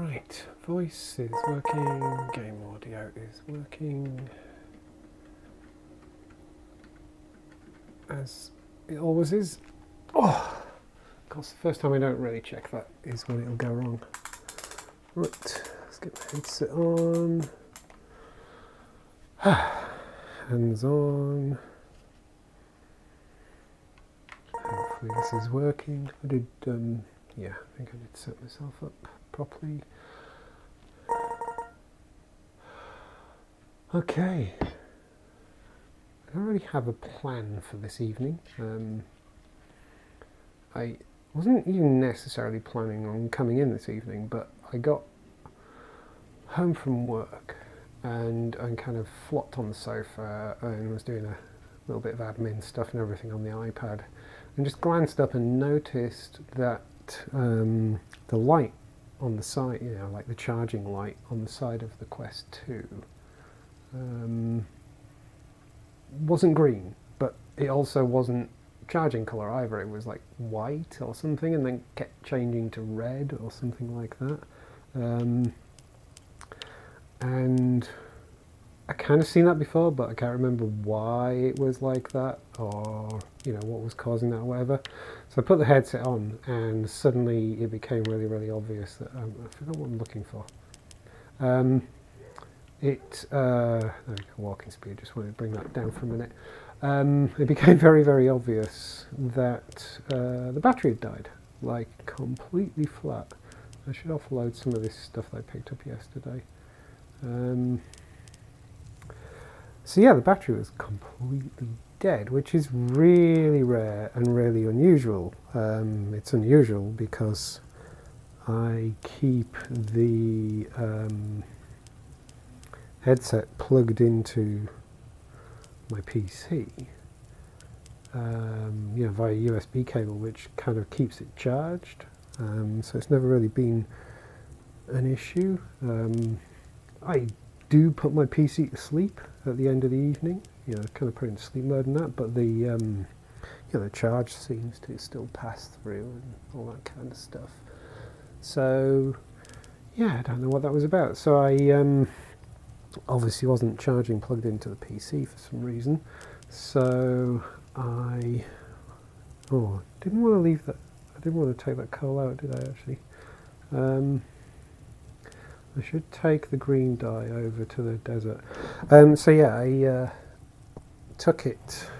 Right, voice is working, game audio is working, as it always is. Oh, of course, the first time I don't really check that is when it'll go wrong. Right, let's get the headset on, hands on. Hopefully this is working. I did, yeah, I think I did set myself up properly. Okay, I don't really have a plan for this evening. I wasn't even necessarily planning on coming in this evening, but I got home from work and I kind of flopped on the sofa and was doing a little bit of admin stuff and everything on the iPad, and just glanced up and noticed that the light on the side, you know, like the charging light on the side of the Quest 2, wasn't green, but it also wasn't charging colour either. It was like white or something, and then kept changing to red or something like that. And I kind of seen that before, but I can't remember why it was like that, or you know, what was causing that or whatever. So I put the headset on and suddenly it became really, really obvious that I forgot what I'm looking for. Walking speed, just wanted to bring that down for a minute. It became very, very obvious that the battery had died, like completely flat. I should offload some of this stuff that I picked up yesterday. So yeah, the battery was completely dead, which is really rare and really unusual. It's unusual because I keep the headset plugged into my PC, you know, via USB cable, which kind of keeps it charged. So it's never really been an issue. I do put my PC to sleep at the end of the evening, you know, kind of put it into sleep mode and that, but the you know, the charge seems to still pass through and all that kind of stuff. So yeah, I don't know what that was about. So I obviously wasn't charging plugged into the PC for some reason, so I didn't want to leave that. I didn't want to take that coal out, did I actually? I should take the green dye over to the desert. So yeah, I took it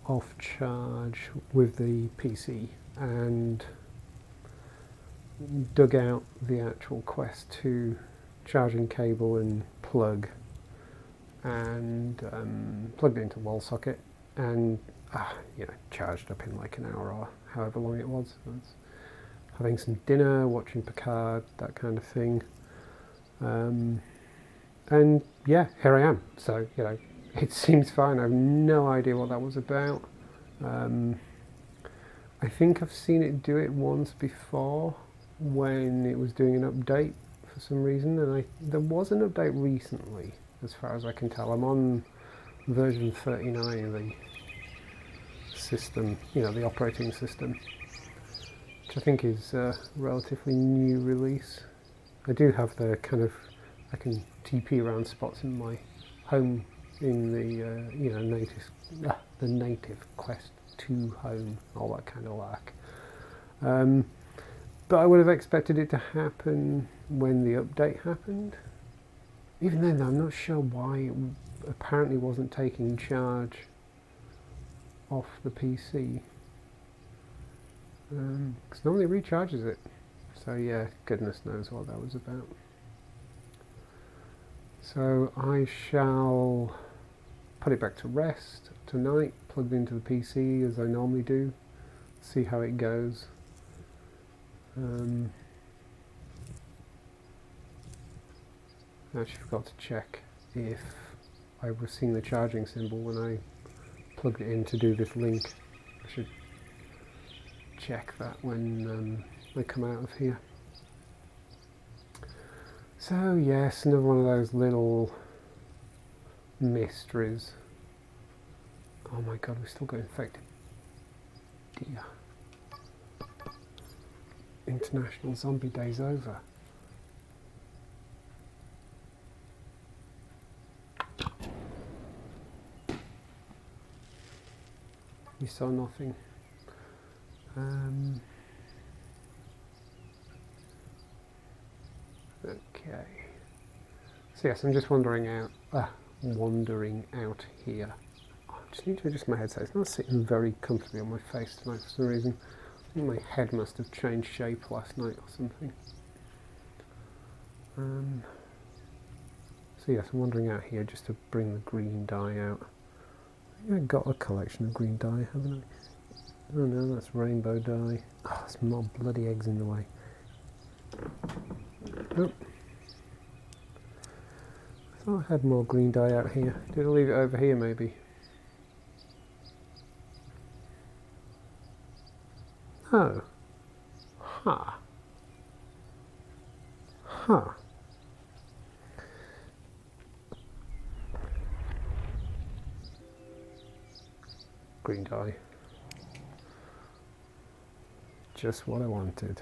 off charge with the PC and dug out the actual Quest 2 charging cable and plug, and plugged it into the wall socket, and you know, charged up in like an hour or however long it was. I was having some dinner, watching Picard, that kind of thing, and yeah, here I am. So you know, it seems fine. I have no idea what that was about. I think I've seen it do it once before when it was doing an update for some reason, and there was an update recently, as far as I can tell. I'm on version 39 of the system, you know, the operating system, which I think is a relatively new release. I do have the kind of, I can TP around spots in my home in the you know, the native Quest 2 home, all that kind of lack. But I would have expected it to happen when the update happened. Even then, I'm not sure why it apparently wasn't taking charge off the PC. Because normally it recharges it. So yeah, goodness knows what that was about. So I shall put it back to rest tonight, plugged into the PC as I normally do, see how it goes. I actually forgot to check if I was seeing the charging symbol when I plugged it in to do this link. I should check that when I come out of here. So yes, another one of those little mysteries. Oh my god, we still got infected. Dear. International Zombie Day's over. you saw nothing. Okay. So yes, I'm just wandering out here. I just need to adjust my headset. It's not sitting very comfortably on my face tonight for some reason. I think my head must have changed shape last night or something. So yes, I'm wandering out here just to bring the green dye out. I think I've got a collection of green dye, haven't I? Oh no, that's rainbow dye. Oh, there's more bloody eggs in the way. Oh. I thought I had more green dye out here. Did I leave it over here maybe? Oh. Huh. Huh. Green dye. Just what I wanted.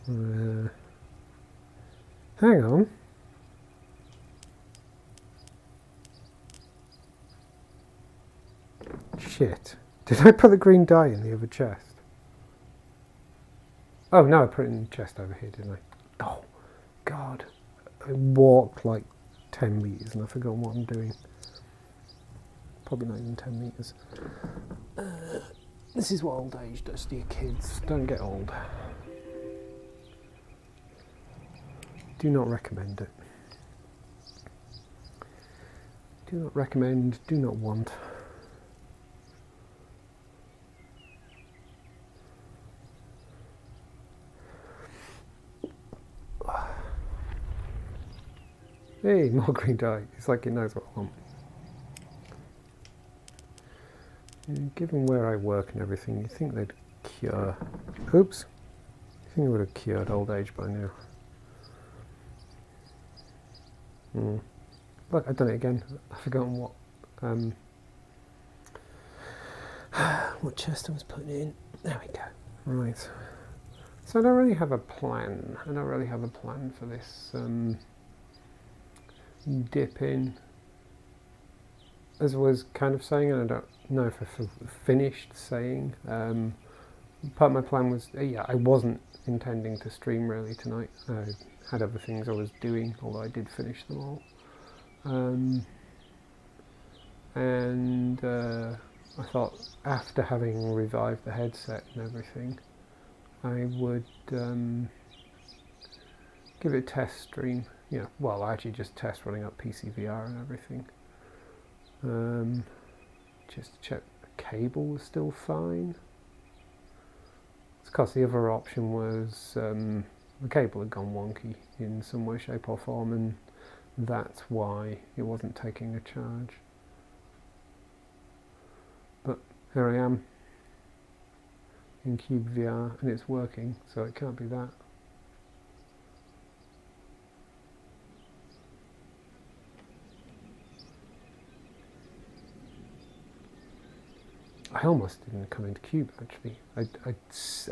Hang on. Shit. Did I put the green dye in the other chest? Oh no, I put it in the chest over here, didn't I? Oh, God. I walked like 10 metres and I've forgotten what I'm doing. Probably not even 10 metres. This is what old age does to you kids. Don't get old. Do not recommend it. Do not recommend, do not want. Hey, more green dye. It's like it knows what I want. Given where I work and everything, you'd think they'd cure... Oops! I think they would have cured old age by now. Look, I've done it again. I've forgotten what chest I was putting in. There we go. Right. So I don't really have a plan. I don't really have a plan for this dip in. As I was kind of saying, and I don't know if I finished saying, part of my plan was, yeah, I wasn't intending to stream really tonight. I had other things I was doing, although I did finish them all. I thought after having revived the headset and everything, I would give it a test stream. Yeah, well, I actually just test running up PCVR and everything. Just to check the cable was still fine. It's because the other option was the cable had gone wonky in some way, shape or form, and that's why it wasn't taking a charge. But here I am in cyubeVR and it's working, so it can't be that. I almost didn't come into Cube actually. I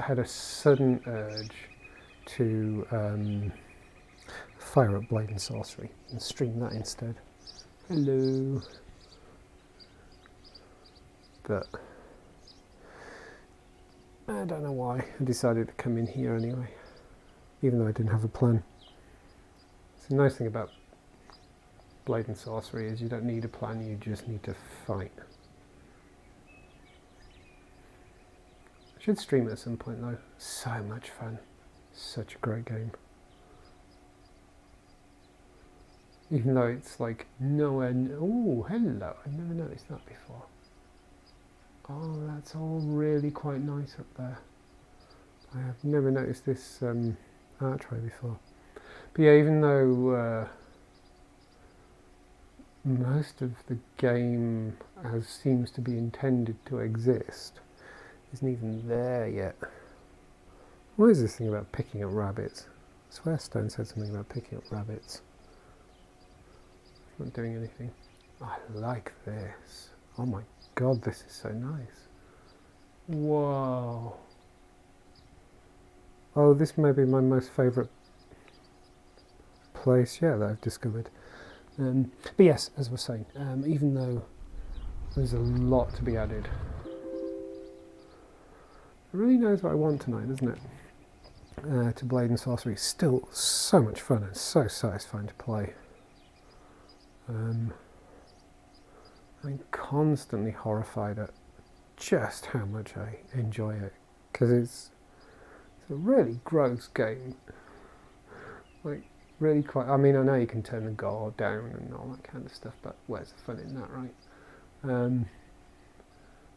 had a sudden urge to fire up Blade and Sorcery and stream that instead. Hello. But I don't know why I decided to come in here anyway, even though I didn't have a plan. So the nice thing about Blade and Sorcery is you don't need a plan, you just need to fight. I should stream it at some point though. So much fun. Such a great game. Even though it's like nowhere... Oh, hello. I've never noticed that before. Oh, that's all really quite nice up there. I have never noticed this archway before. But yeah, even though most of the game as seems to be intended to exist isn't even there yet. What is this thing about picking up rabbits? I swear Stone said something about picking up rabbits. Not doing anything. I like this. Oh my god, this is so nice. Whoa. Oh, this may be my most favourite place, yeah, that I've discovered. But yes, as I was saying, even though there's a lot to be added. It really knows what I want tonight, doesn't it? To Blade and Sorcery. Still so much fun and so satisfying to play. I'm constantly horrified at just how much I enjoy it, because it's a really gross game. Like, really quite. I mean, I know you can turn the gore down and all that kind of stuff, but where's the fun in that, right?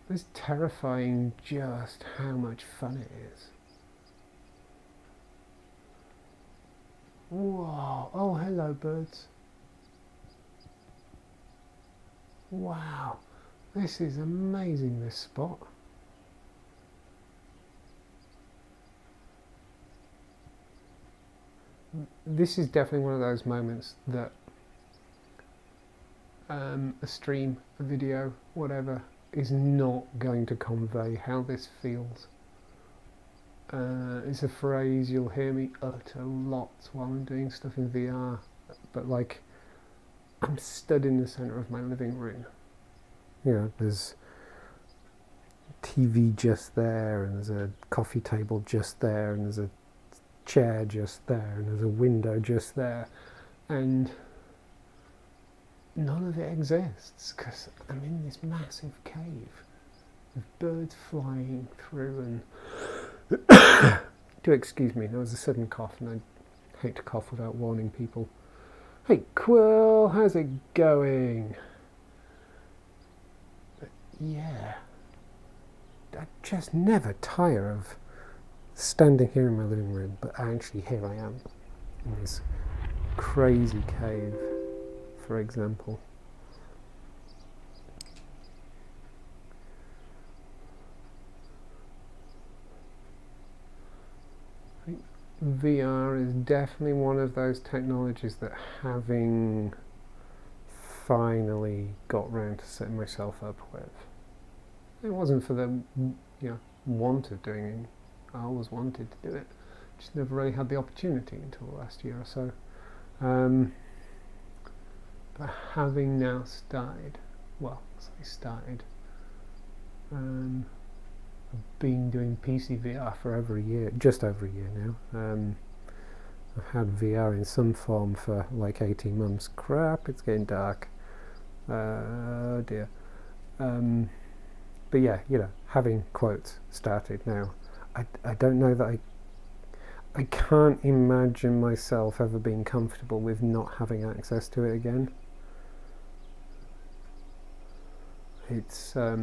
It's terrifying just how much fun it is. Whoa! Oh, hello, birds. Wow, this is amazing, this spot. This is definitely one of those moments that a stream, a video, whatever, is not going to convey how this feels. It's a phrase you'll hear me utter lots while I'm doing stuff in VR, but like, I'm stood in the centre of my living room. You know, there's TV just there, and there's a coffee table just there, and there's a chair just there, and there's a window just there, and none of it exists because I'm in this massive cave with birds flying through. And do excuse me, there was a sudden cough, and I hate to cough without warning people. Hey Quill, how's it going? But yeah, I just never tire of standing here in my living room, but actually here I am in this crazy cave, for example. I think VR is definitely one of those technologies that, having finally got round to setting myself up with, it wasn't for the want of doing it. I always wanted to do it, just never really had the opportunity until the last year or so. But having now started, I've been doing PCVR for over a year, just over a year now. I've had VR in some form for like 18 months. Crap, it's getting dark. Oh dear. But yeah, having quotes started now, I don't know that I can't imagine myself ever being comfortable with not having access to it again. It's a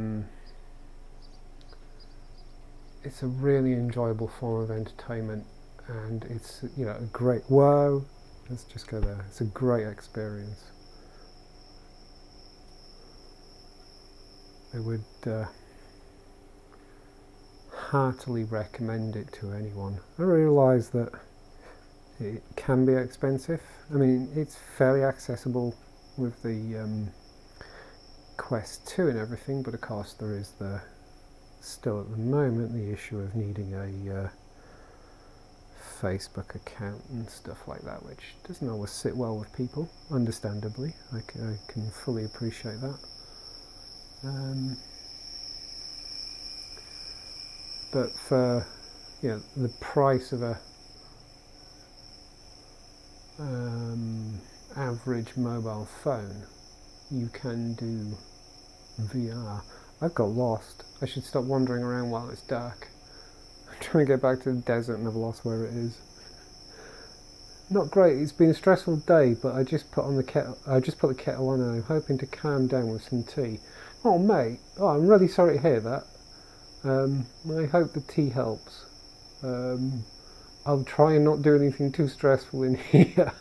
really enjoyable form of entertainment, and it's a great, whoa, let's just go there. It's a great experience. I would heartily recommend it to anyone. I realise that it can be expensive. I mean, it's fairly accessible with the Quest 2 and everything, but of course there is still at the moment the issue of needing a Facebook account and stuff like that, which doesn't always sit well with people, understandably. I can fully appreciate that. But for the price of a average mobile phone, you can do VR. I've got lost. I should stop wandering around while it's dark. I'm trying to get back to the desert and I've lost where it is. Not great. It's been a stressful day, but I just put the kettle on, and I'm hoping to calm down with some tea. Oh mate, I'm really sorry to hear that. I hope the tea helps. I'll try and not do anything too stressful in here.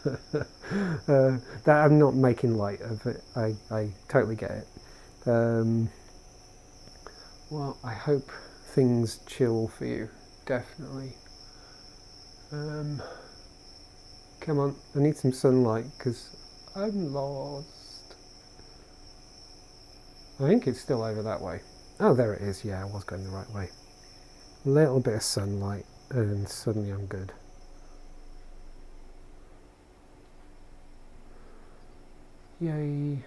That I'm not making light of it. I totally get it. Well, I hope things chill for you, definitely. Come on, I need some sunlight because I'm lost. I think it's still over that way. Oh, there it is. Yeah, I was going the right way. A little bit of sunlight and suddenly I'm good. Yay.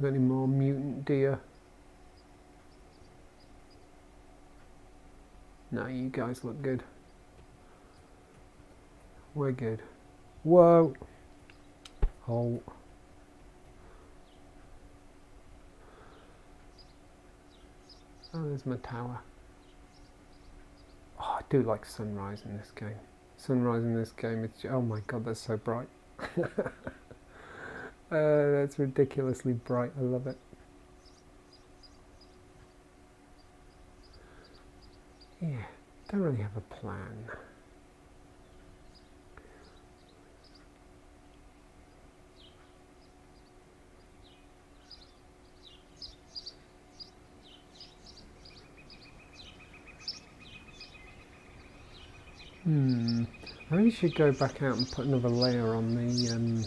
Got any more mutant deer? No, you guys look good. We're good. Whoa! Oh. Oh, there's my tower. Oh, I do like sunrise in this game. Sunrise in this game, it's, oh my god, that's so bright. That's ridiculously bright, I love it. Yeah, don't really have a plan. I really should go back out and put another layer on the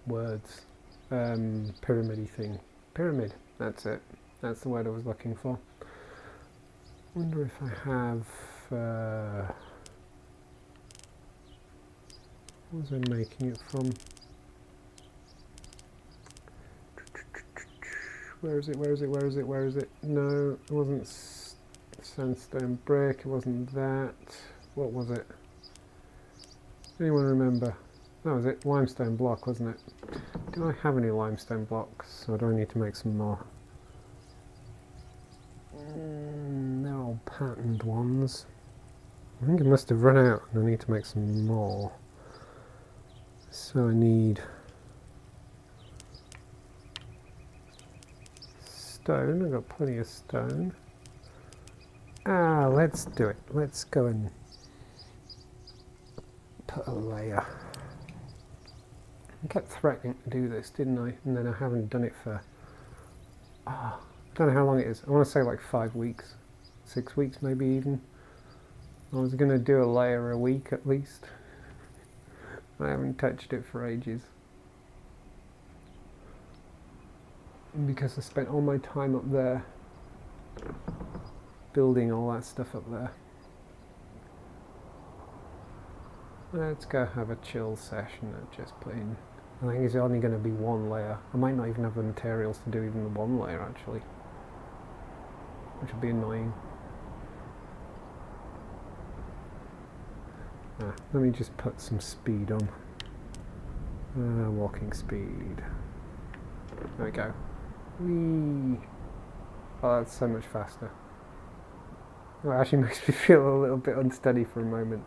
words. Pyramid-y thing. Pyramid, that's it. That's the word I was looking for. Wonder if I have... what was I making it from? Where is it, where is it, where is it, where is it? No, it wasn't sandstone brick, it wasn't that. What was it? Anyone remember? That was it, limestone block, wasn't it? Do I have any limestone blocks, or do I need to make some more? They're all patterned ones. I think it must have run out and I need to make some more. So I need stone. I've got plenty of stone. Let's do it. Let's go and put a layer. I kept threatening to do this, didn't I? And then I haven't done it for... I don't know how long it is. I want to say like 5 weeks. 6 weeks maybe even. I was going to do a layer a week at least. I haven't touched it for ages. Because I spent all my time up there building all that stuff up there. Let's go have a chill session of just putting... I think it's only going to be one layer. I might not even have the materials to do even the one layer actually. Which would be annoying. Let me just put some speed on. Walking speed. There we go. Whee! Oh, that's so much faster. Oh, it actually makes me feel a little bit unsteady for a moment.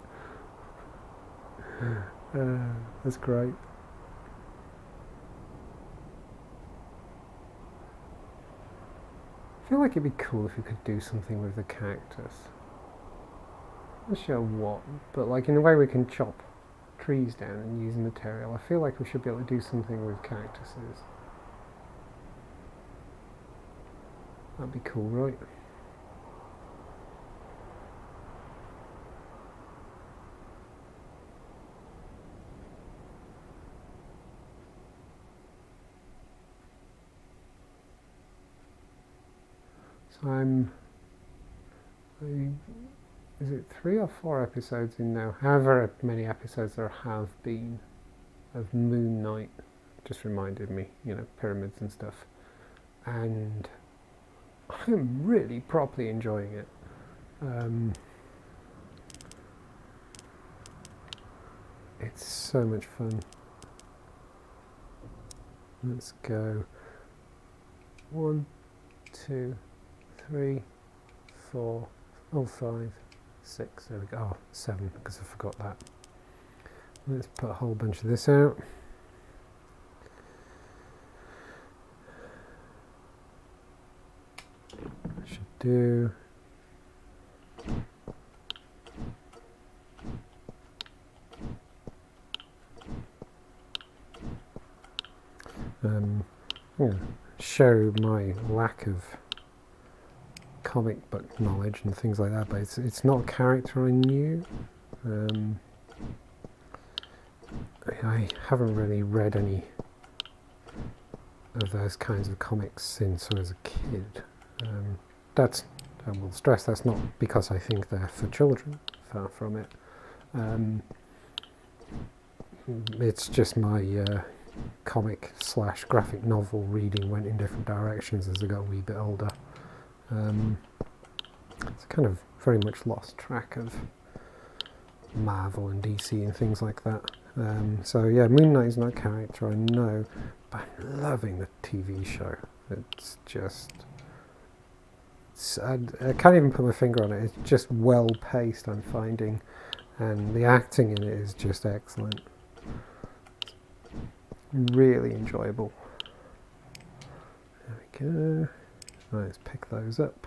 That's great. I feel like it'd be cool if you could do something with the cactus. I'm not sure what, but like in a way we can chop trees down and use material. I feel like we should be able to do something with cactuses. That'd be cool, right? So is it 3 or 4 episodes in now? However many episodes there have been of Moon Knight. Just reminded me, you know, pyramids and stuff. And I'm really properly enjoying it. It's so much fun. Let's go 1, 2, 3, 4, 5, 6, there we go. Oh, 7 because I forgot that. Let's put a whole bunch of this out. I should do show my lack of comic book knowledge and things like that, but it's not a character I knew. I haven't really read any of those kinds of comics since I was a kid. That's, I will stress, that's not because I think they're for children, far from it. it's just my comic / graphic novel reading went in different directions as I got a wee bit older. It's kind of very much lost track of Marvel and DC and things like that. So yeah, Moon Knight is not a character I know, but I'm loving the TV show. It's just, I can't even put my finger on it. It's just well paced, I'm finding, and the acting in it is just excellent. Really enjoyable. There we go. Right, let's pick those up.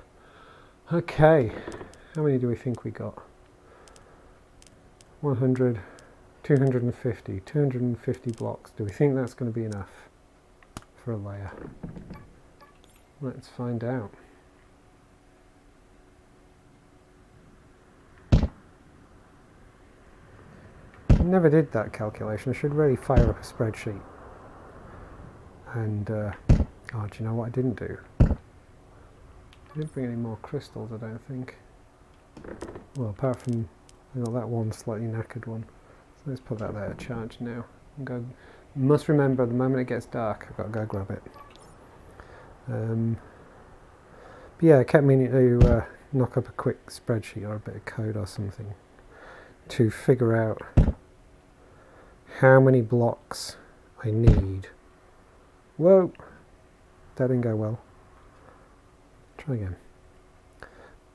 Okay, how many do we think we got? 100, 250, 250 blocks. Do we think that's going to be enough for a layer? Let's find out. Never did that calculation. I should really fire up a spreadsheet. And, oh, do you know what I didn't do? I didn't bring any more crystals, I don't think. Well, apart from, you know, that one slightly knackered one. So let's put that there to charge now. And go. Must remember, the moment it gets dark, I've got to go grab it. But yeah, I kept meaning to knock up a quick spreadsheet or a bit of code or something to figure out how many blocks I need. Whoa! That didn't go well. Try again.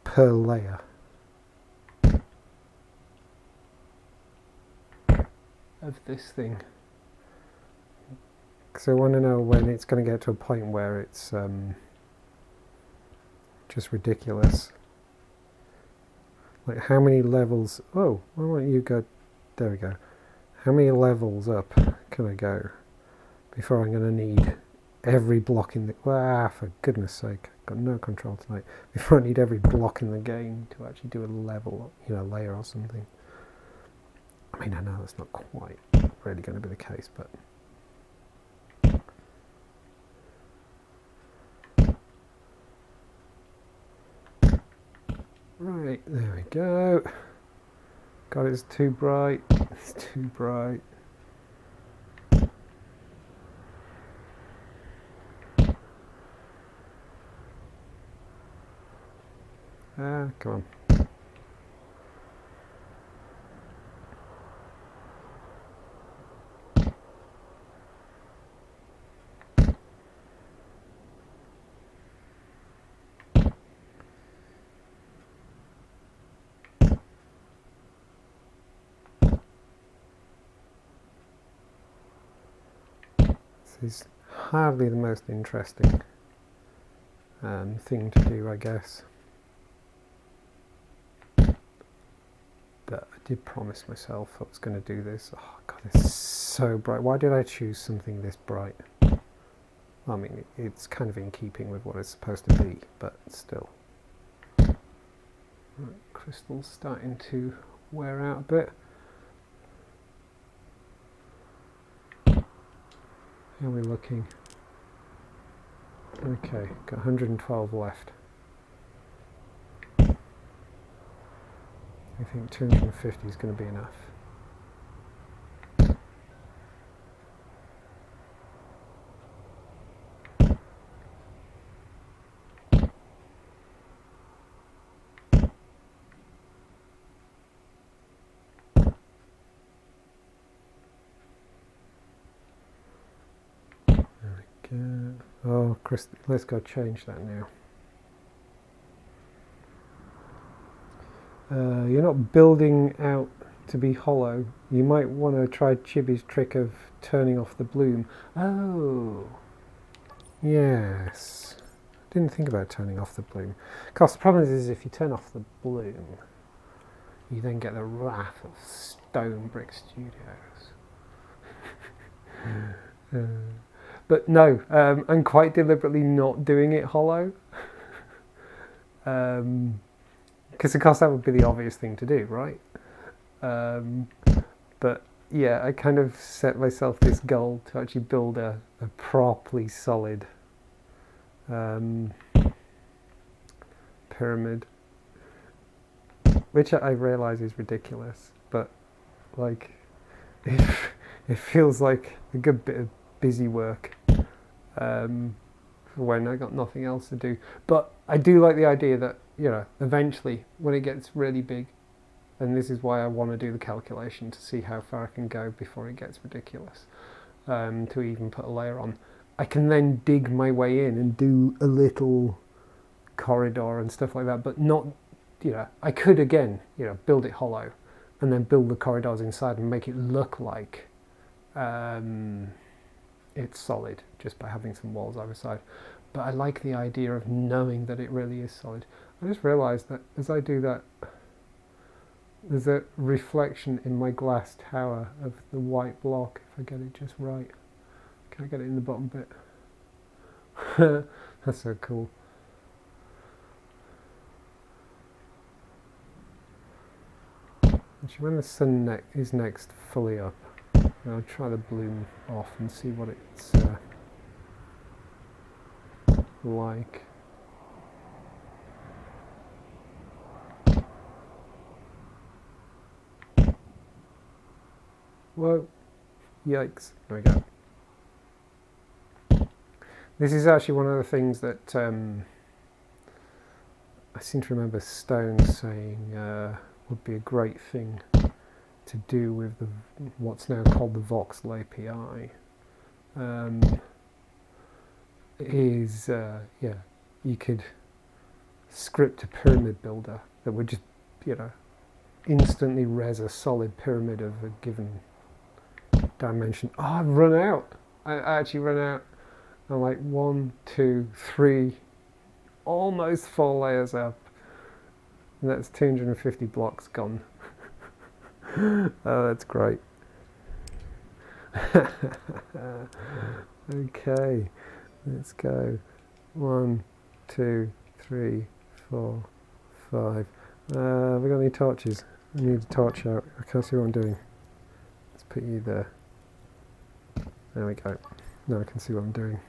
Per layer. Of this thing. So I want to know when it's going to get to a point where it's just ridiculous. Like how many levels... Oh, why don't you go... There we go. How many levels up can I go before I'm going to need every block in the... Ah, for goodness sake. I've got no control tonight. Before I need every block in the game to actually do a level, you know, layer or something. I mean, I know that's not quite really going to be the case, but... Right, there we go. God, it's too bright. It's too bright. Ah, come on. This is hardly the most interesting thing to do, I guess. But I did promise myself I was going to do this. Oh God, it's so bright. Why did I choose something this bright? I mean, it's kind of in keeping with what it's supposed to be, but still. Right, crystal's starting to wear out a bit. How are we looking? Okay, got 112 left. I think 250 is going to be enough. Oh, Chris, let's go change that now. You're not building out to be hollow. You might want to try Chibi's trick of turning off the bloom. Oh, yes. Didn't think about turning off the bloom. Of course, the problem is if you turn off the bloom, you then get the wrath of Stone Brick Studios. But no, I'm quite deliberately not doing it hollow. Because of course that would be the obvious thing to do, right? But yeah, I kind of set myself this goal to actually build a properly solid pyramid. Which I realise is ridiculous, but like, if it feels like a good bit of busy work when I got nothing else to do. But I do like the idea that, you know, eventually when it gets really big, and this is why I want to do the calculation to see how far I can go before it gets ridiculous, to even put a layer on, I can then dig my way in and do a little corridor and stuff like that, but not, you know, I could again, you know, build it hollow and then build the corridors inside and make it look like it's solid just by having some walls either side. But I like the idea of knowing that it really is solid. I just realised that as I do that, there's a reflection in my glass tower of the white block, if I get it just right. Can I get it in the bottom bit? That's so cool. Actually, when the sun is next fully up, I'll try the bloom off and see what it's like. Whoa, yikes, there we go. This is actually one of the things that I seem to remember Stone saying would be a great thing to do with what's now called the voxel API. Yeah, you could script a pyramid builder that would just, you know, instantly res a solid pyramid of a given dimension. Oh, I've run out. I actually run out. I'm like 1, 2, 3, almost 4 layers up. And that's 250 blocks gone. Oh, that's great. Okay, let's go. 1, 2, 3, 4, 5. Have we got any torches? I need a torch out. I can't see what I'm doing. Let's put you there. There we go. Now I can see what I'm doing.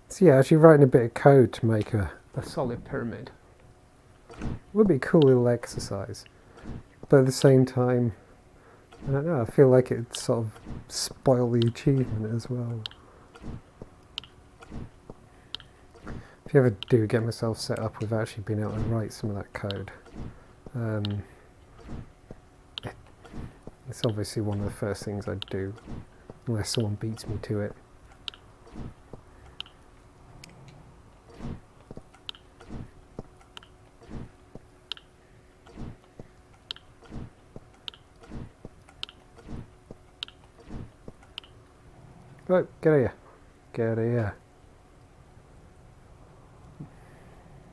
So yeah, actually writing a bit of code to make a solid pyramid would be a cool little exercise. But at the same time, I don't know, I feel like it'd sort of spoil the achievement as well. If you ever do get myself set up with actually being able to write some of that code, it's obviously one of the first things I'd do, unless someone beats me to it. Oh, get out of here. Get out of here.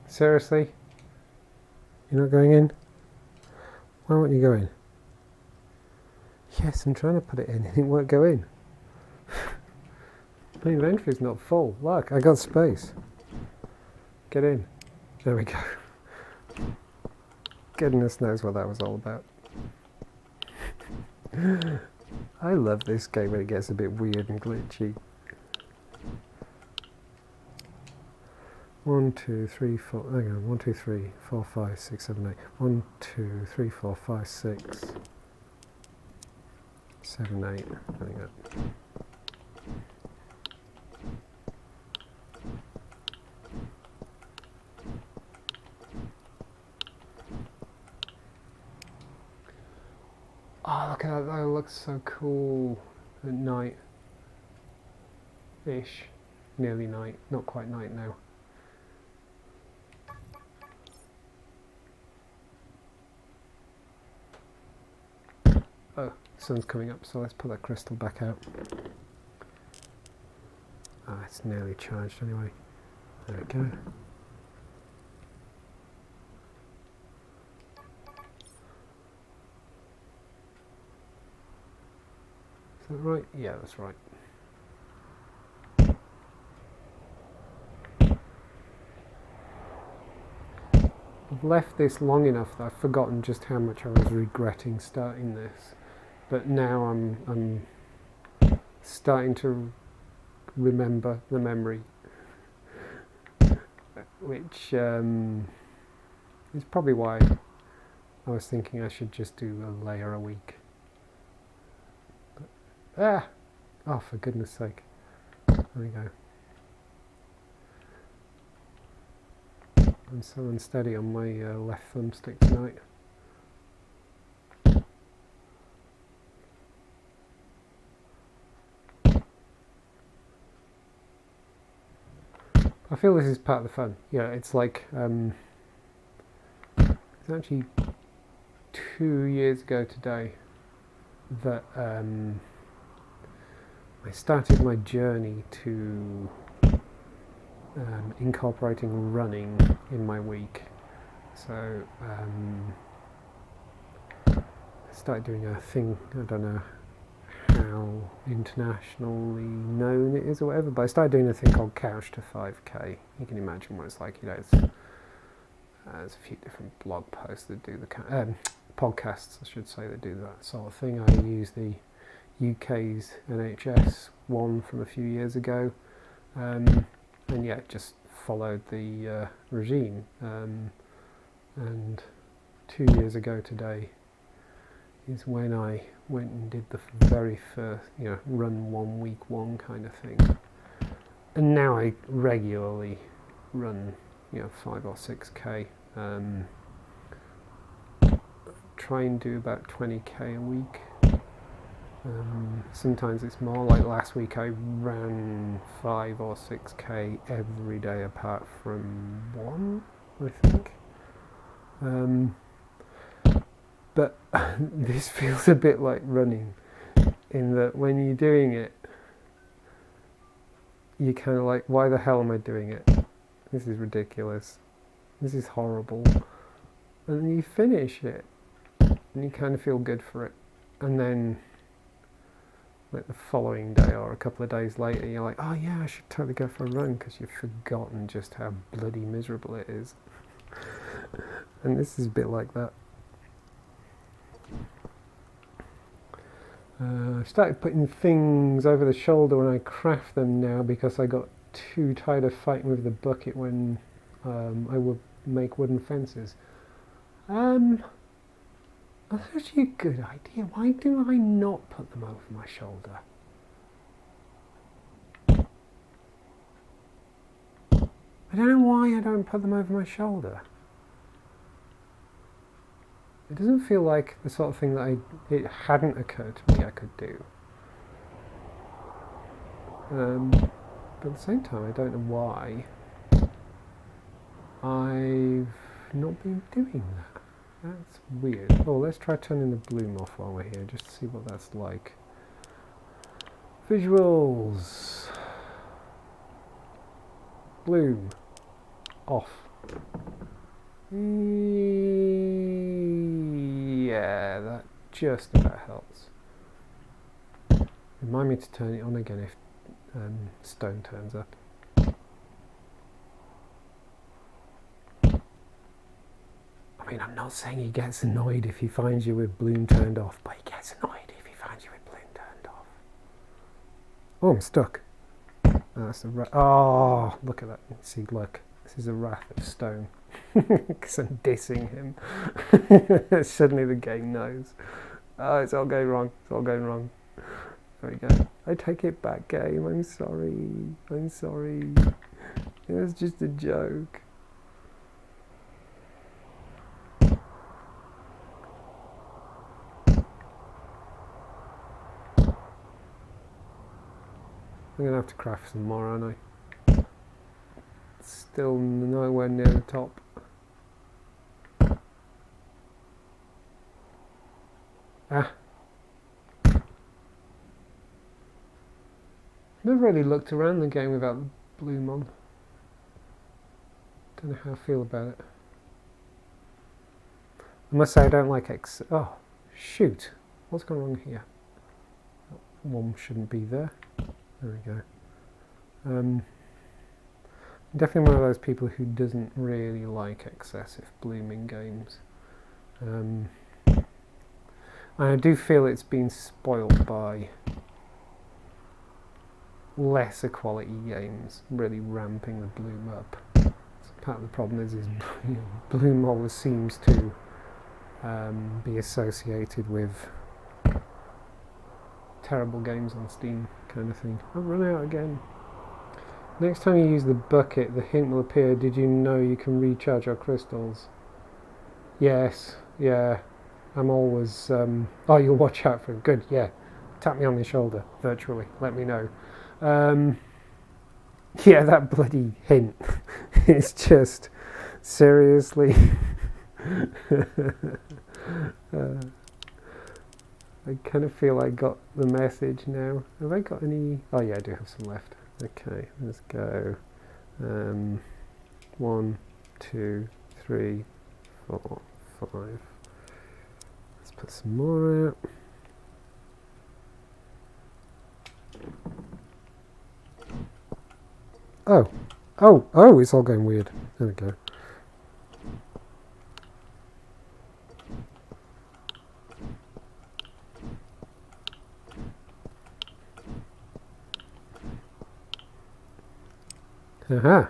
Seriously? You're not going in? Why won't you go in? Yes, I'm trying to put it in and it won't go in. My inventory's not full. Look, I got space. Get in. There we go. Goodness knows what that was all about. I love this game when it gets a bit weird and glitchy. 1, 2, 3, 4. Hang on. 1, 2, 3, 4, 5, 6, 7, 8. 1, 2, 3, 4, 5, 6, 7, 8. Hang on. Oh, look at that. That looks so cool at night-ish. Nearly night. Not quite night now. Oh, sun's coming up, so let's put that crystal back out. Ah, it's nearly charged anyway. There we go. Is that right? Yeah, that's right. I've left this long enough that I've forgotten just how much I was regretting starting this. But now I'm starting to remember the memory, which It's probably why I was thinking I should just do a layer a week. But, oh, for goodness sake. There we go. I'm so unsteady on my left thumbstick tonight. I feel this is part of the fun. Yeah, it's like, it's actually 2 years ago today that I started my journey to incorporating running in my week. So I started doing a thing, I don't know how internationally known it is or whatever, but I started doing a thing called Couch to 5K. You can imagine what it's like, you know, there's a few different blog posts that do the podcasts, I should say, that do that sort of thing. I use the UK's NHS one from a few years ago, and yeah, just followed the regime. And 2 years ago today is when I went and did the very first, you know, run 1 week one kind of thing. And now I regularly run, you know, 5 or 6k. Try and do about 20k a week. Sometimes it's more. Like last week I ran 5 or 6k every day apart from one, I think. But this feels a bit like running, in that when you're doing it, you're kind of like, why the hell am I doing it? This is ridiculous. This is horrible. And then you finish it, and you kind of feel good for it. And then, like the following day or a couple of days later, you're like, oh yeah, I should totally go for a run, because you've forgotten just how bloody miserable it is. And this is a bit like that. I've started putting things over the shoulder when I craft them now, because I got too tired of fighting with the bucket when I would make wooden fences. That's actually a good idea. Why do I not put them over my shoulder? I don't know why I don't put them over my shoulder. It doesn't feel like the sort of thing that it hadn't occurred to me I could do. But at the same time, I don't know why I've not been doing that. That's weird. Oh, let's try turning the bloom off while we're here, just to see what that's like. Visuals. Bloom. Off. Yeah, that just about helps. Remind me to turn it on again if Stone turns up. I mean, I'm not saying he gets annoyed if he finds you with bloom turned off, but he gets annoyed if he finds you with bloom turned off. Oh, I'm stuck. Oh, that's oh, look at that. See, look. This is a wrath of Stone. Because I'm dissing him. Suddenly the game knows. Oh, it's all going wrong. It's all going wrong. There we go. I take it back, game. I'm sorry. I'm sorry. It was just a joke. I'm going to have to craft some more, aren't I? Still nowhere near the top. Never really looked around the game without the bloom on. Don't know how I feel about it. I must say I don't like oh, shoot. What's gone wrong here? One shouldn't be there. There we go. I'm definitely one of those people who doesn't really like excessive blooming games. And I do feel it's been spoilt by lesser quality games really ramping the bloom up. part of the problem is Bloom always seems to be associated with terrible games on Steam kind of thing. I've run out again. Next time you use the bucket, the hint will appear. Did you know you can recharge your crystals? Yes, yeah. I'm always... oh, you'll watch out for it. Good, yeah. Tap me on the shoulder, virtually. Let me know. Yeah, that bloody hint. It's just... Seriously. I kind of feel I got the message now. Have I got any... Oh yeah, I do have some left. Okay, let's go. 1, 2, 3, 4, 5. Let's put some more out. Oh, it's all going weird. There we go. Aha!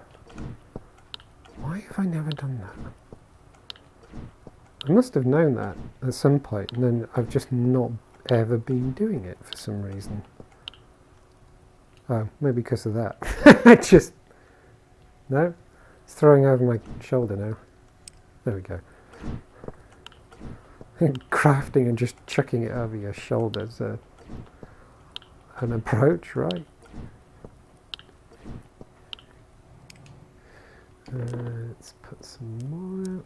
Why have I never done that? I must have known that at some point, and then I've just not ever been doing it for some reason. Oh, maybe because of that. I just... No? It's throwing over my shoulder now. There we go. Crafting and just chucking it over your shoulders. An approach, right? Let's put some more out.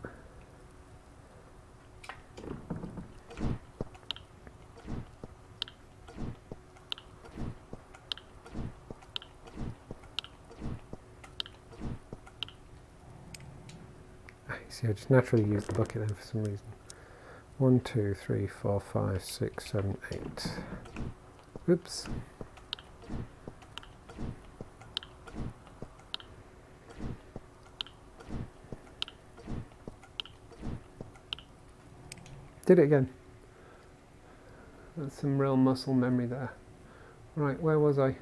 See, I just naturally use the bucket then for some reason. 1, 2, 3, 4, 5, 6, 7, 8. Oops. Did it again. That's some real muscle memory there. Right, where was I?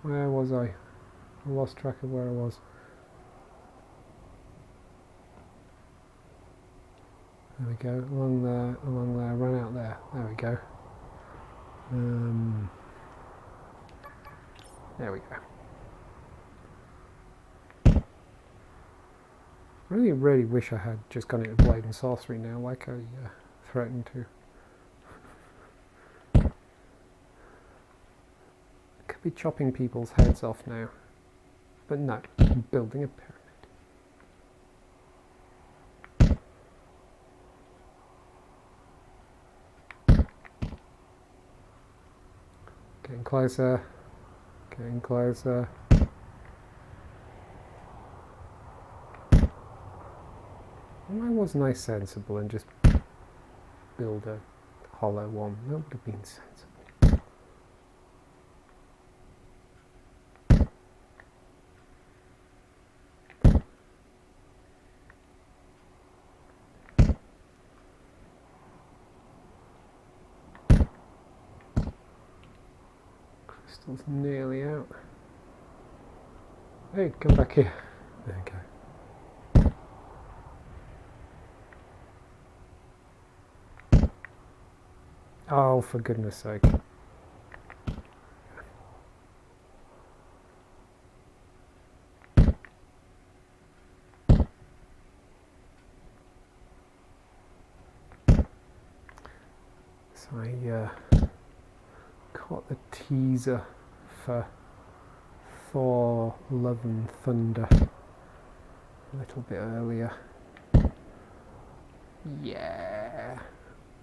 Where was I? I lost track of where I was. There we go, along there, run out there. There we go. There we go. I really wish I had just gone into Blade and Sorcery now, like I threatened to. I could be chopping people's heads off now. But no, I'm building a pyramid. Getting closer, getting closer. Why wasn't I sensible and just build a hollow one? That would have been sensible. Crystal's nearly out. Hey, come back here. There we go. Oh, for goodness sake. So I caught the teaser for Thor Love and Thunder a little bit earlier. Yeah.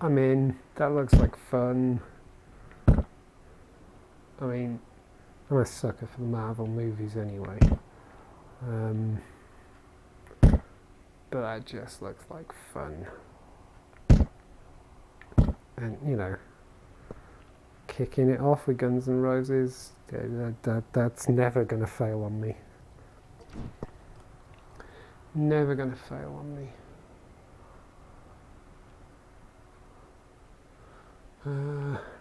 I'm in. That looks like fun. I mean, I'm a sucker for the Marvel movies anyway. But that just looks like fun. And, you know, kicking it off with Guns N' Roses, that's never going to fail on me. Never going to fail on me.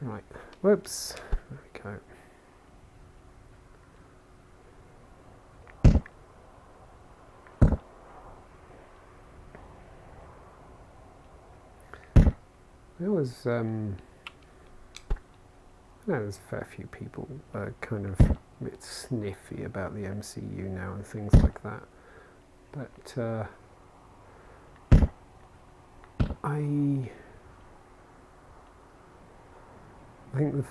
Right, whoops, there we go. there was there's a fair few people kind of a bit sniffy about the MCU now and things like that. But I think the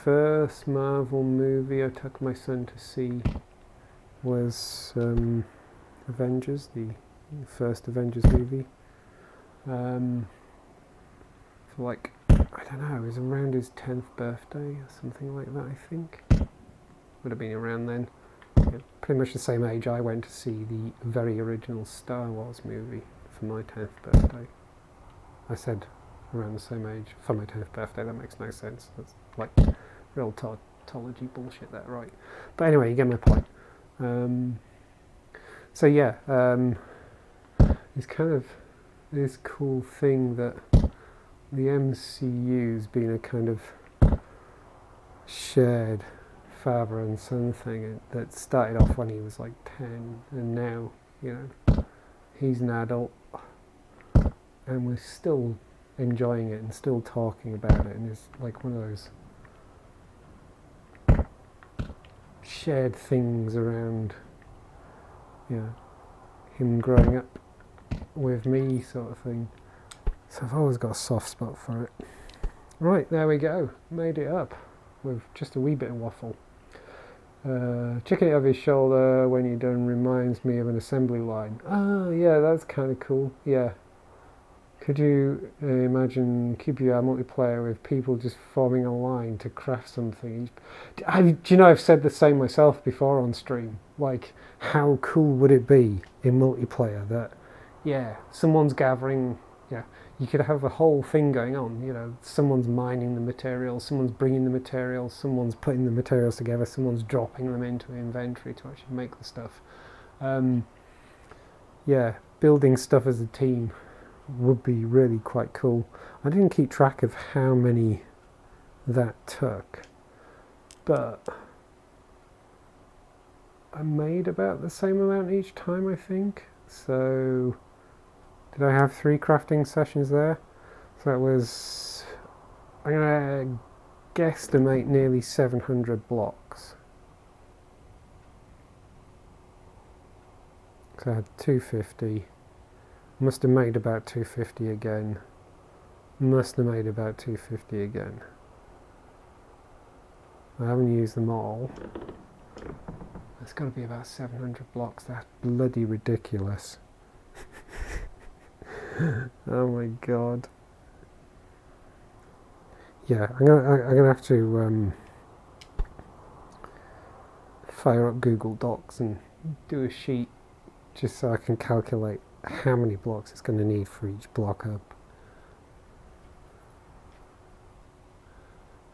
first Marvel movie I took my son to see was Avengers, the first Avengers movie. For like, I don't know, it was around his 10th birthday or something like that, I think. Would have been around then. Yeah, pretty much the same age I went to see the very original Star Wars movie for my 10th birthday. I said around the same age for my 10th birthday, that makes no sense. That's like real tautology bullshit, that, right? But anyway, you get my point. So yeah, it's kind of this cool thing that the MCU's been a kind of shared father and son thing that started off when he was like 10, and now, you know, he's an adult and we're still enjoying it and still talking about it, and it's like one of those shared things around, you know, him growing up with me sort of thing. So I've always got a soft spot for it. Right, there we go. Made it up with just a wee bit of waffle. Checking it over his shoulder when you're done reminds me of an assembly line. Ah, yeah, that's kind of cool. Yeah. Could you imagine cyubeVR multiplayer with people just forming a line to craft something? Do you know, I've said the same myself before on stream. Like, how cool would it be in multiplayer that, yeah, someone's gathering, yeah, you could have a whole thing going on, you know, someone's mining the materials, someone's bringing the materials, someone's putting the materials together, someone's dropping them into inventory to actually make the stuff. Yeah, building stuff as a team would be really quite cool. I didn't keep track of how many that took, but I made about the same amount each time, I think. So did I have 3 crafting sessions there? So that was, I'm gonna guesstimate nearly 700 blocks. So I had 250. Must have made about 250 again. Must have made about 250 again. I haven't used them all. It's got to be about 700 blocks. That's bloody ridiculous. Oh my god. Yeah, I'm gonna have to fire up Google Docs and do a sheet just so I can calculate how many blocks it's going to need for each block up.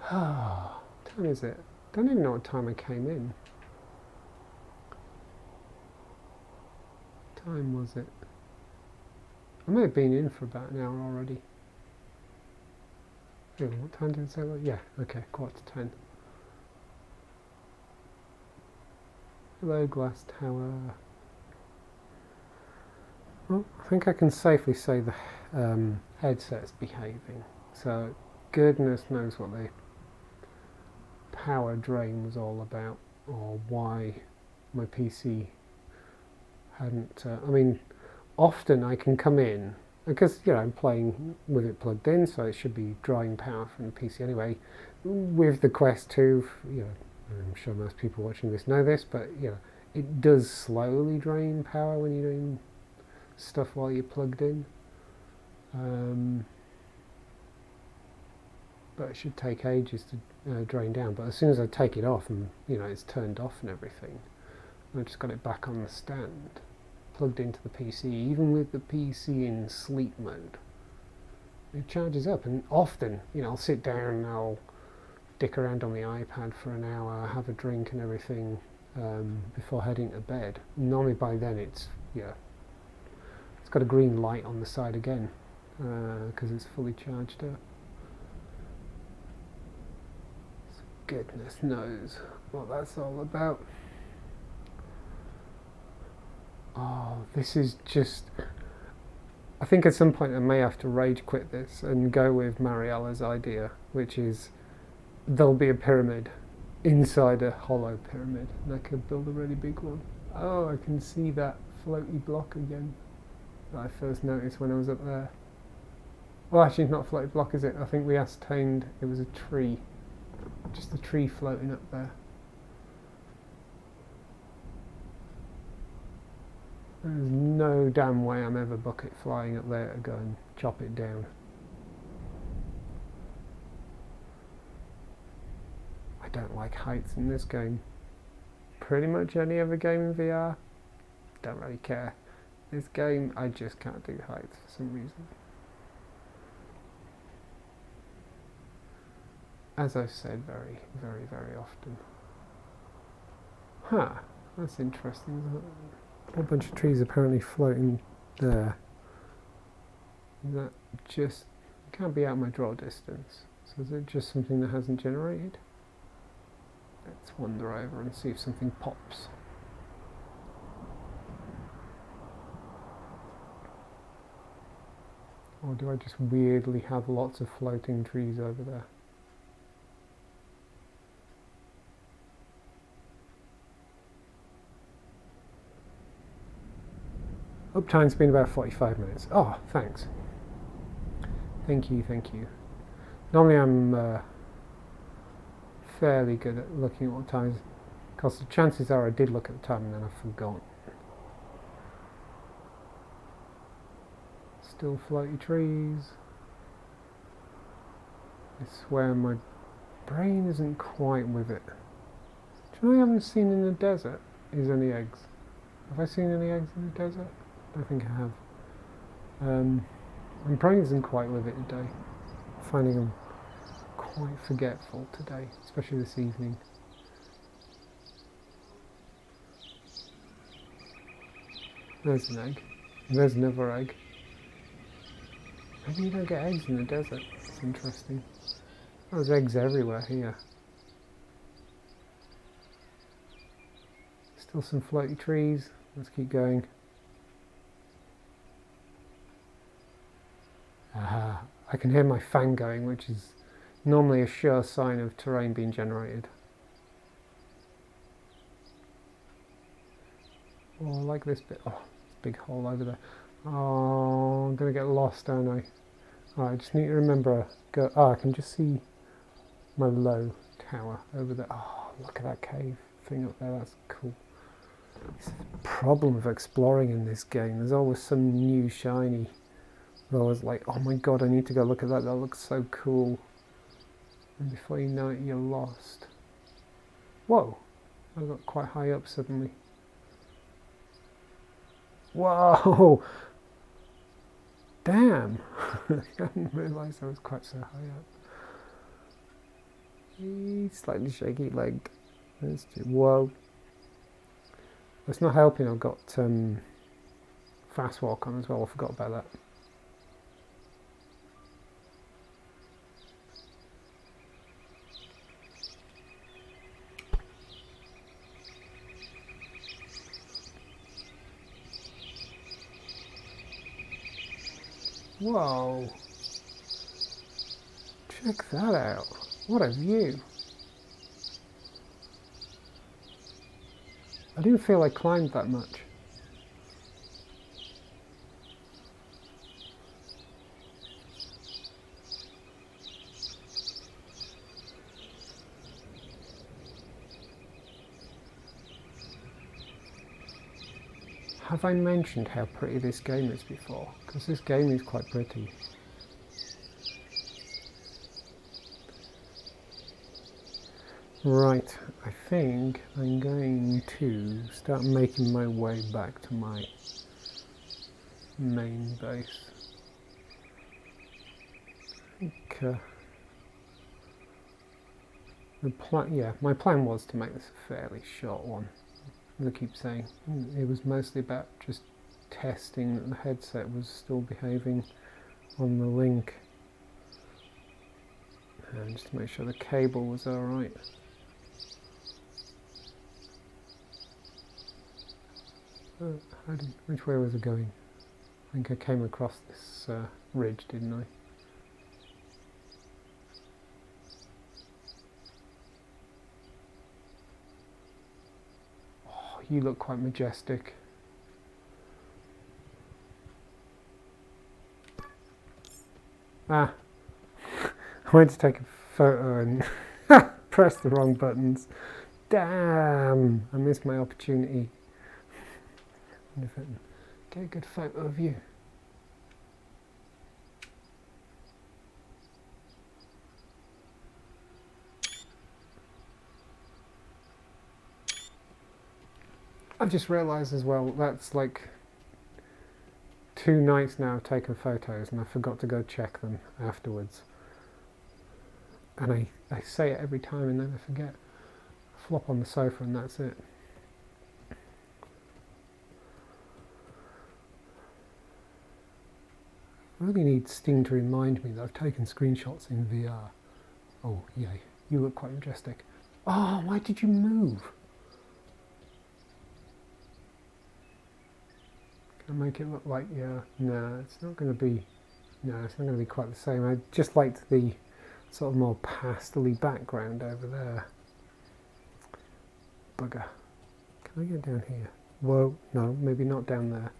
What time is it? Don't even know what time I came in. What time was it? I may have been in for about an hour already. Oh, what time did it say? Yeah, okay, 9:45. Hello, Glass Tower. Well, I think I can safely say the headset's behaving. So, goodness knows what the power drain was all about, or why my PC hadn't. I mean, often I can come in because, you know, I'm playing with it plugged in, so it should be drawing power from the PC anyway. With the Quest 2, you know, I'm sure most people watching this know this, but you know, it does slowly drain power when you're doing stuff while you're plugged in. But it should take ages to drain down. But as soon as I take it off and, you know, it's turned off and everything, I've just got it back on the stand, plugged into the PC. Even with the PC in sleep mode, it charges up. And often, you know, I'll sit down and I'll dick around on the iPad for an hour, have a drink and everything before heading to bed. Normally by then it's, yeah, it's got a green light on the side again because it's fully charged up. So goodness knows what that's all about. Oh, this is just, I think at some point I may have to rage quit this and go with Mariella's idea, which is there'll be a pyramid inside a hollow pyramid, and I could build a really big one. Oh, I can see that floaty block again that I first noticed when I was up there. Well, actually, not a floaty block, is it? I think we ascertained it was a tree. Just a tree floating up there. There's no damn way I'm ever bucket flying up there to go and chop it down. I don't like heights in this game. Pretty much any other game in VR, don't really care. This game, I just can't do heights for some reason. As I've said very, very, very often. Huh, that's interesting, isn't it? A whole bunch of trees apparently floating there. That just can't be out my draw distance. So is it just something that hasn't generated? Let's wander over and see if something pops. Or do I just weirdly have lots of floating trees over there? Uptime's been about 45 minutes. Oh, thanks. Thank you, thank you. Normally I'm fairly good at looking at what time is, because the chances are I did look at the time and then I've forgotten. Still floaty trees. I swear my brain isn't quite with it. Do you know what I haven't seen in the desert is any eggs? Have I seen any eggs in the desert? I don't think I have. My brain isn't quite with it today. I'm finding them quite forgetful today, especially this evening. There's an egg. There's another egg. Maybe you don't get eggs in the desert. It's interesting. There's eggs everywhere here. Still some floaty trees. Let's keep going. Aha, I can hear my fan going, which is normally a sure sign of terrain being generated. Oh, I like this bit. Oh, this big hole over there. Oh, I'm going to get lost, don't I? Oh, I just need to remember. Oh, I can just see my low tower over there. Oh, look at that cave thing up there. That's cool. It's the problem of exploring in this game. There's always some new shiny. I was like, oh my god, I need to go look at that. That looks so cool. And before you know it, you're lost. Whoa! I got quite high up suddenly. Whoa! Damn! I didn't realise I was quite so high up. Slightly shaky leg. Whoa! It's not helping. I've got fast walk on as well. I forgot about that. Whoa! Check that out. What a view. I didn't feel I climbed that much. Have I mentioned how pretty this game is before? Because this game is quite pretty. Right, I think I'm going to start making my way back to my main base. I think my plan was to make this a fairly short one. As I keep saying, it was mostly about just testing that the headset was still behaving on the link, and just to make sure the cable was alright. Which way was it going? think I came across this ridge, didn't I? Oh, you look quite majestic. Ah, I went to take a photo and pressed the wrong buttons. Damn, I missed my opportunity. I wonder if I can get a good photo of you. I've just realised as well, that's like 2 nights now I've taken photos and I forgot to go check them afterwards. And I say it every time and then I forget. I flop on the sofa and that's it. I really need Steam to remind me that I've taken screenshots in VR. Oh, yay. You look quite majestic. Oh, why did you move? Can I make it look like, yeah, no, it's not going to be, no, it's not going to be quite the same. I just liked the sort of more pastel-y background over there. Bugger. Can I get down here? Whoa, no, maybe not down there.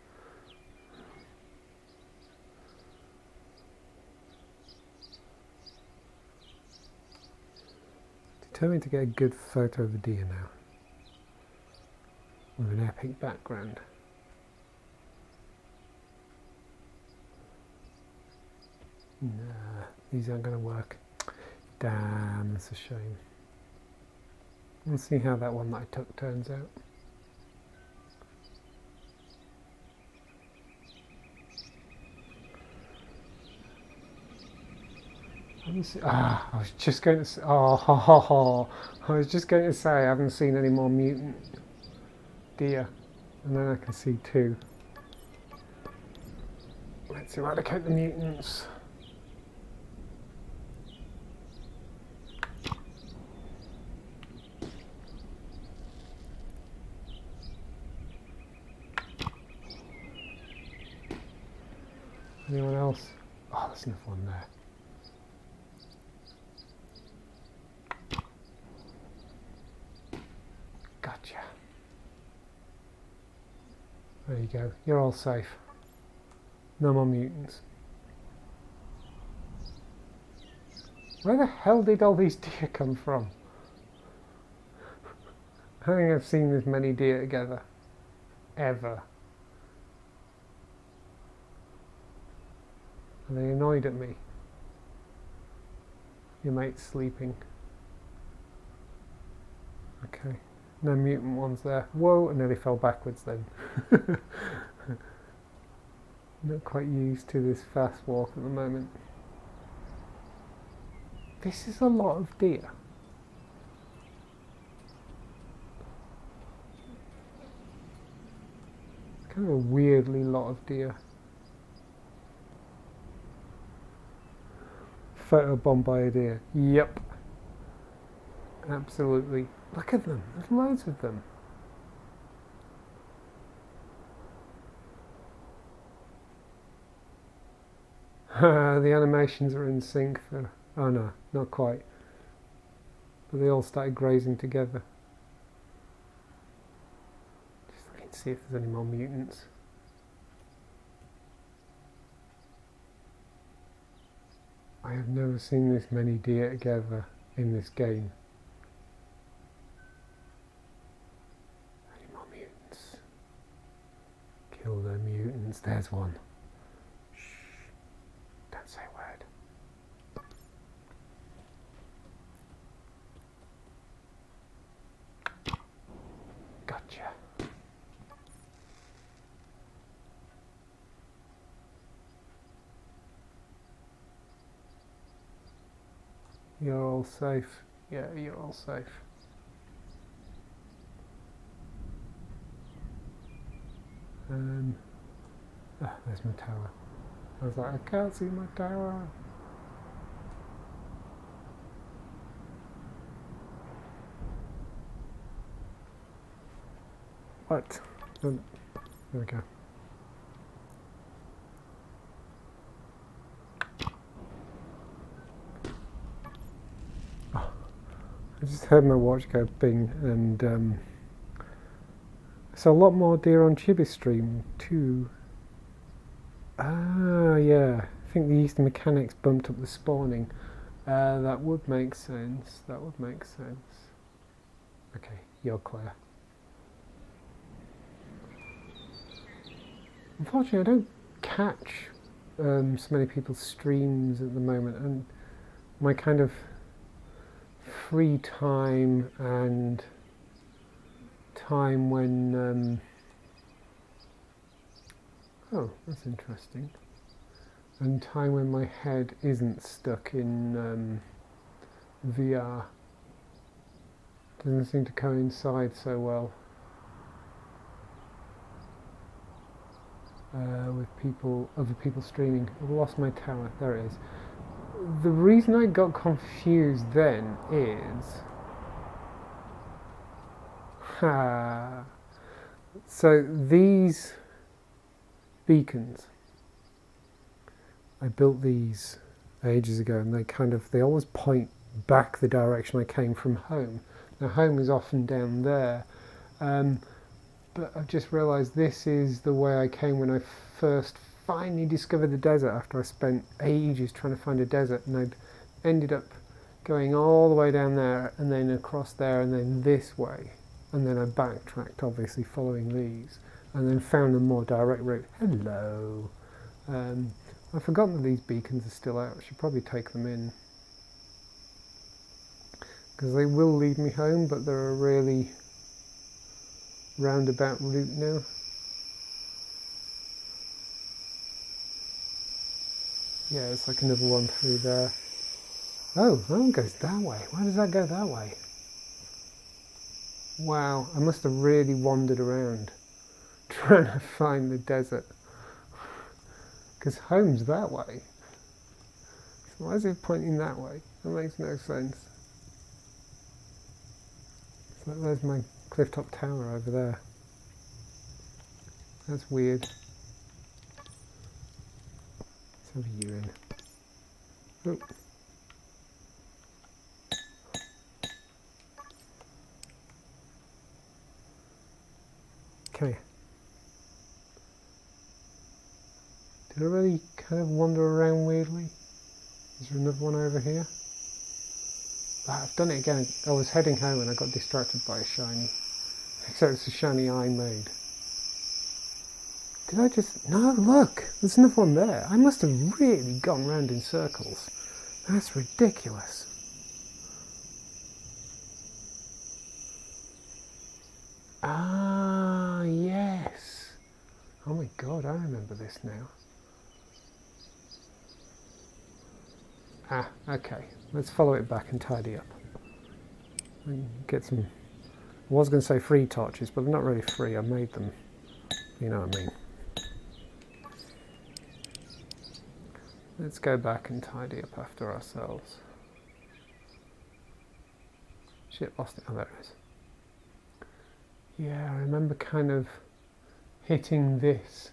Determined to get a good photo of the deer now. With an epic background. Nah, these aren't going to work. Damn, that's a shame. We'll see how that one that I took turns out. I was just going to say, I was just going to say I haven't seen any more mutant deer. And then I can see 2. Let's eradicate the mutants. Anyone else? Oh, there's another one there. Gotcha. There you go. You're all safe. No more mutants. Where the hell did all these deer come from? I don't think I've seen this many deer together. Ever. Are they annoyed at me? Your mate's sleeping. Okay. No mutant ones there. Whoa, I nearly fell backwards then. Not quite used to this fast walk at the moment. This is a lot of deer. Kind of a weirdly lot of deer. Photobombed by a deer. Yep. Absolutely. Look at them. There's loads of them. The animations are in sync for... Oh no, not quite. But they all started grazing together. Just looking to see if there's any more mutants. I have never seen this many deer together in this game. Any more mutants? Kill the mutants. There's one. Shh. Don't say a word. Gotcha. You're all safe. Yeah, you're all safe. There's my tower. I was like, I can't see my tower. What? There we go. I just heard my watch go bing, and so a lot more deer on cyubeStream too. Ah, yeah. I think the Eastern mechanics bumped up the spawning. That would make sense. That would make sense. Okay, you're clear. Unfortunately, I don't catch so many people's streams at the moment, and my kind of free time and time when oh, that's interesting, and time when my head isn't stuck in VR doesn't seem to coincide so well with other people streaming. I've lost my tower. There it is. The reason I got confused then is so these beacons, I built these ages ago, and they always point back the direction I came from home. Now home is often down there, but I've just realised this is the way I came when I first finally discovered the desert, after I spent ages trying to find a desert, and I'd ended up going all the way down there and then across there and then this way, and then I backtracked, obviously following these, and then found a more direct route. Hello. I've forgotten that these beacons are still out. I should probably take them in, because they will lead me home, but they're a really roundabout route now. Yeah, it's like another one through there. Oh, that one goes that way. Why does that go that way? Wow, I must have really wandered around trying to find the desert, because home's that way. So why is it pointing that way? That makes no sense. So there's my clifftop tower over there. That's weird. Let's have you in. Oh. Okay. Did I really kind of wander around weirdly? Is there another one over here? I've done it again. I was heading home and I got distracted by a shiny. Except it's a shiny I made. Did I just... No, look! There's another one there. I must have really gone round in circles. That's ridiculous. Ah, yes. Oh my god, I remember this now. Ah, okay. Let's follow it back and tidy up. And get some... I was going to say free torches, but they're not really free. I made them. You know what I mean. Let's go back and tidy up after ourselves. Shit, lost it. Oh, there it is. Yeah, I remember kind of hitting this,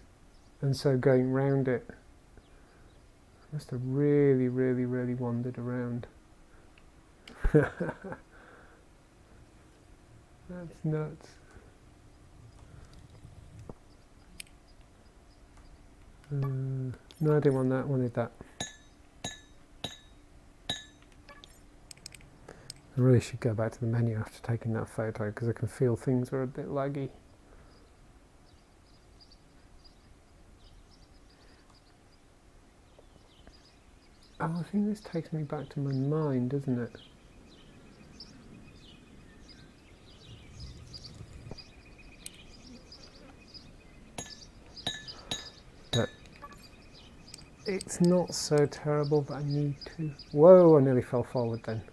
and so going round it. I must have really, really, really wandered around. That's nuts. No, I didn't want that. I wanted that. I really should go back to the menu after taking that photo, because I can feel things are a bit laggy. Oh, I think this takes me back to my mind, doesn't it? But it's not so terrible that I need to... Whoa, I nearly fell forward then.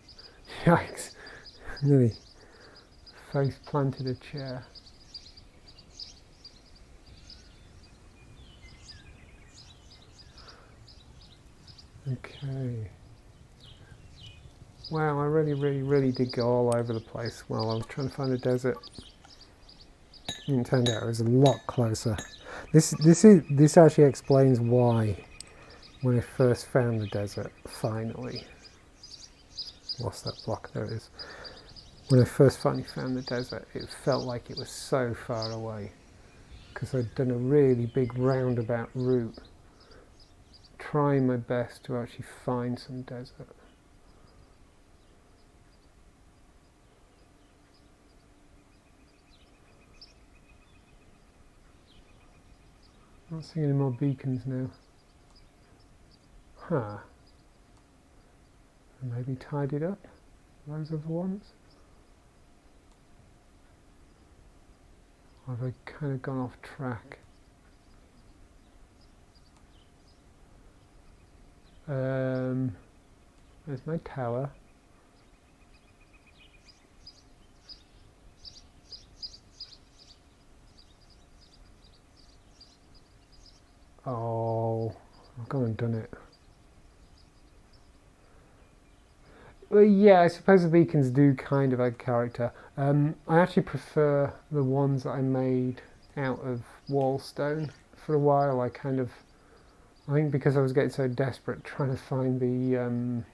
Yikes. Nearly face planted a chair. Okay. Wow, I really did go all over the place while I was trying to find a desert. And it turned out it was a lot closer. This actually explains why, when I first found the desert, finally lost that block. There it is. when I first finally found the desert, it felt like it was so far away because I'd done a really big roundabout route, trying my best to actually find some desert. Not seeing any more beacons now. Huh. Maybe tidied up those other ones? Or have I kind of gone off track? There's my tower. Oh, I've gone and done it. Well, yeah, I suppose the beacons do kind of add character. I actually prefer the ones that I made out of wall stone. For a while, I think because I was getting so desperate trying to find the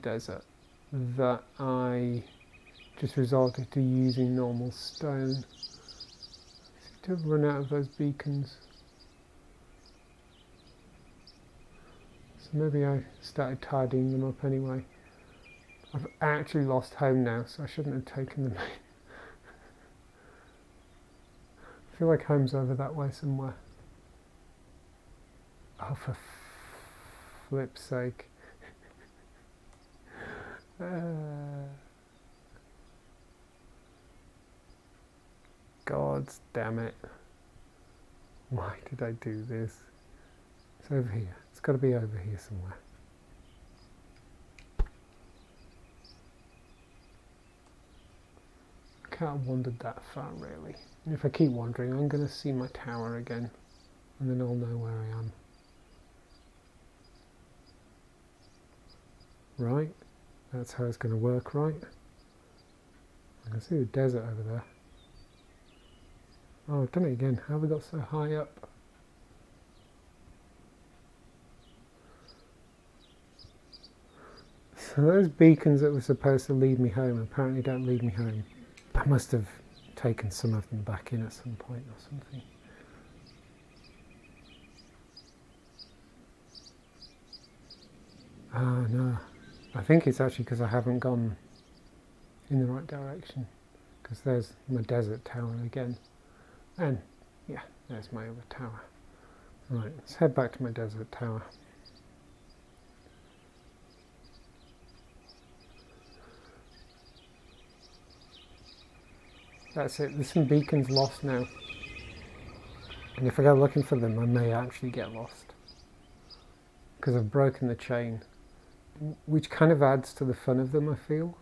desert, that I just resorted to using normal stone. I seem to have run out of those beacons. So maybe I started tidying them up anyway. I've actually lost home now, so I shouldn't have taken them in. I feel like home's over that way somewhere. Oh, for flip's sake. God damn it. Why did I do this? It's over here. It's got to be over here somewhere. I can't have wandered that far, really. And if I keep wandering, I'm going to see my tower again, and then I'll know where I am. Right? That's how it's going to work, right? I can see the desert over there. Oh, I've done it again. How have we got so high up? So those beacons that were supposed to lead me home apparently don't lead me home. I must have taken some of them back in at some point or something. Ah, no. I think it's actually because I haven't gone in the right direction. Because there's my desert tower again. And, yeah, there's my other tower. Right, let's head back to my desert tower. That's it, there's some beacons lost now. And if I go looking for them, I may actually get lost. Because I've broken the chain. Which kind of adds to the fun of them, I feel.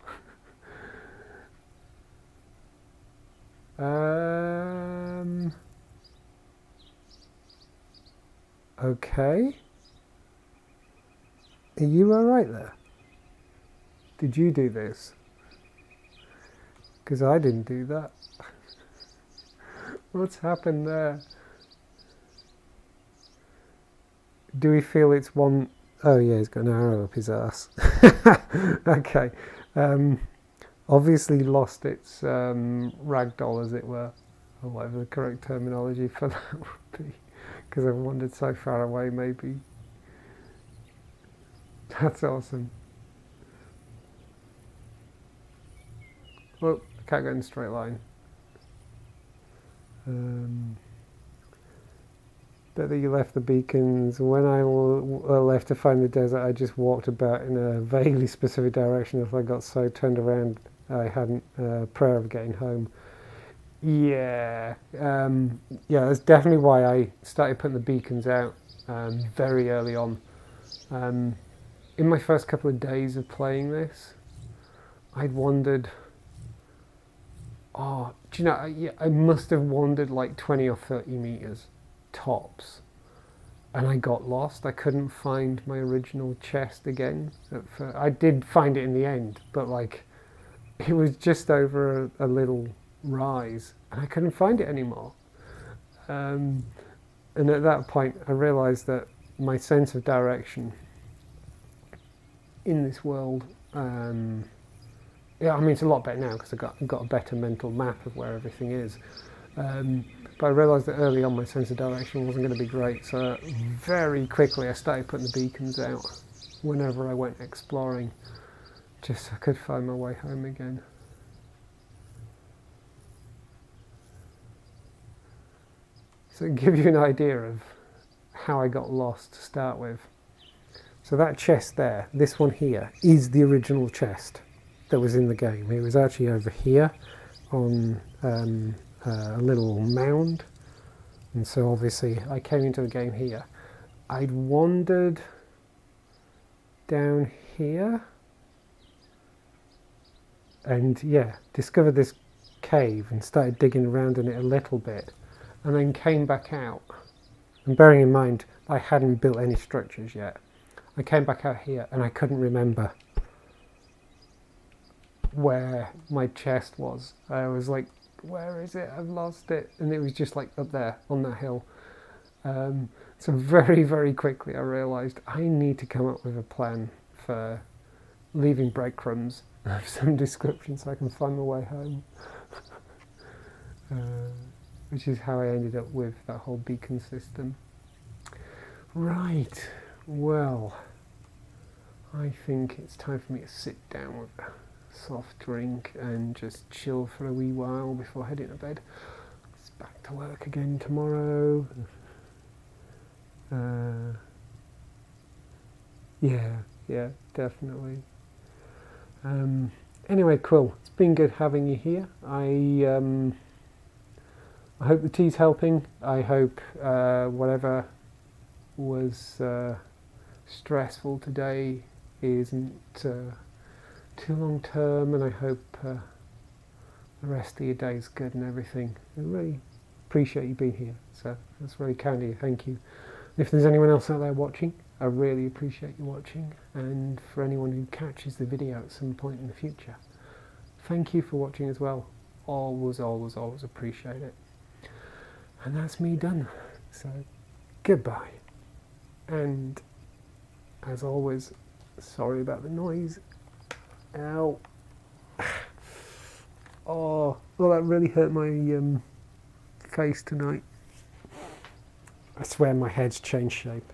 Okay. Are you alright there? Did you do this? Because I didn't do that. What's happened there? Do we feel it's one... Oh yeah, he's got an arrow up his ass. Okay. Obviously lost its ragdoll, as it were, or whatever the correct terminology for that would be, because I've wandered so far away, maybe. That's awesome. Well, I can't go in a straight line. But that you left the beacons. When I left to find the desert, I just walked about in a vaguely specific direction. If I got so turned around, I hadn't prayer of getting home. Yeah, yeah, that's definitely why I started putting the beacons out very early on. In my first couple of days of playing this, I'd wandered. Oh, do you know? I must have wandered like 20 or 30 meters. Tops, and I got lost. I couldn't find my original chest again. I did find it in the end, but like it was just over a little rise, and I couldn't find it anymore. And at that point, I realised that my sense of direction in this world Yeah, I mean, it's a lot better now because I've got a better mental map of where everything is. But I realised that early on my sense of direction wasn't going to be great, so very quickly I started putting the beacons out whenever I went exploring, just so I could find my way home again. So to give you an idea of how I got lost to start with. So that chest there, this one here, is the original chest that was in the game. It was actually over here on a little mound, and so obviously I came into the game here. I'd wandered down here and yeah, discovered this cave and started digging around in it a little bit, and then came back out. And bearing in mind I hadn't built any structures yet, I came back out here and I couldn't remember where my chest was. I was like, where is it? I've lost it. And it was just like up there on that hill. So very, very quickly I realised I need to come up with a plan for leaving breadcrumbs of some description so I can find my way home. Which is how I ended up with that whole beacon system. Right, well, I think it's time for me to sit down with a soft drink and just chill for a wee while before heading to bed. It's back to work again tomorrow. Yeah, definitely. Anyway, cool. It's been good having you here. I hope the tea's helping. I hope whatever was stressful today isn't too long term, and I hope the rest of your day is good and everything. I really appreciate you being here, so that's very kind of you. Thank you. If there's anyone else out there watching, I really appreciate you watching, and for anyone who catches the video at some point in the future, thank you for watching as well. Always appreciate it. And that's me done. So goodbye, and as always, sorry about the noise. Ow. Oh, well, that really hurt my face tonight. I swear my head's changed shape.